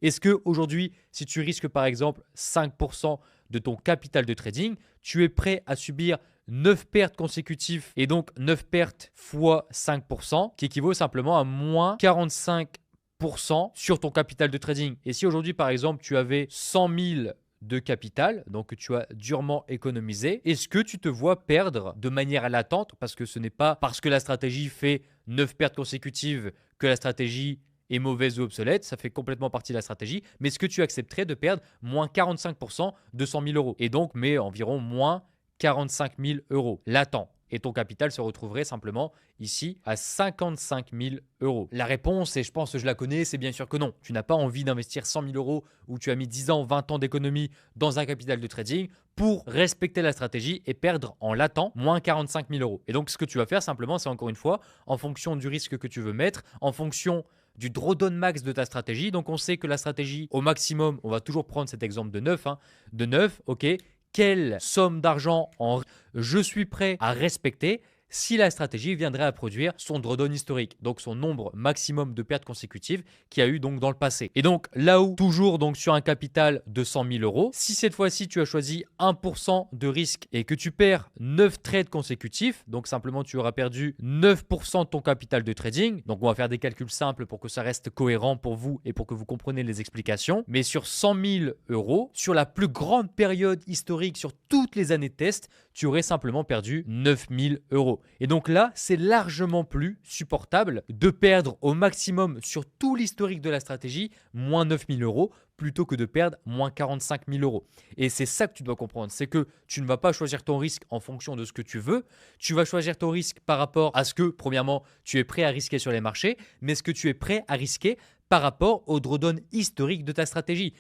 Est-ce qu'aujourd'hui, si tu risques par exemple 5% de ton capital de trading, tu es prêt à subir 9 pertes consécutives et donc 9 pertes fois 5% qui équivaut simplement à moins 45% sur ton capital de trading. Et si aujourd'hui par exemple tu avais 100 000 de capital, donc que tu as durement économisé, est-ce que tu te vois perdre de manière latente, parce que ce n'est pas parce que la stratégie fait 9 pertes consécutives que la stratégie est mauvaise ou obsolète, ça fait complètement partie de la stratégie, mais est-ce que tu accepterais de perdre moins 45% de 100 000 euros et donc mais environ moins 45 000 euros latent? Et ton capital se retrouverait simplement ici à 55 000 euros. La réponse, et je pense que je la connais, c'est bien sûr que non. Tu n'as pas envie d'investir 100 000 euros où tu as mis 10 ans, 20 ans d'économie dans un capital de trading pour respecter la stratégie et perdre en latent moins 45 000 euros. Et donc, ce que tu vas faire simplement, c'est encore une fois, en fonction du risque que tu veux mettre, en fonction du drawdown max de ta stratégie. Donc, on sait que la stratégie, au maximum, on va toujours prendre cet exemple de 9, de 9, ok, quelle somme d'argent je suis prêt à respecter si la stratégie viendrait à produire son drawdown historique, donc son nombre maximum de pertes consécutives qu'il y a eu donc dans le passé. Et donc là où, toujours donc sur un capital de 100 000 euros, si cette fois-ci tu as choisi 1% de risque et que tu perds 9 trades consécutifs, donc simplement tu auras perdu 9% de ton capital de trading, donc on va faire des calculs simples pour que ça reste cohérent pour vous et pour que vous compreniez les explications, mais sur 100 000 euros, sur la plus grande période historique, sur toutes les années de test, tu aurais simplement perdu 9 000 euros. Et donc là, c'est largement plus supportable de perdre au maximum sur tout l'historique de la stratégie moins 9 000 euros plutôt que de perdre moins 45 000 euros. Et c'est ça que tu dois comprendre, c'est que tu ne vas pas choisir ton risque en fonction de ce que tu veux, tu vas choisir ton risque par rapport à ce que, premièrement, tu es prêt à risquer sur les marchés, mais ce que tu es prêt à risquer par rapport au drawdown historique de ta stratégie.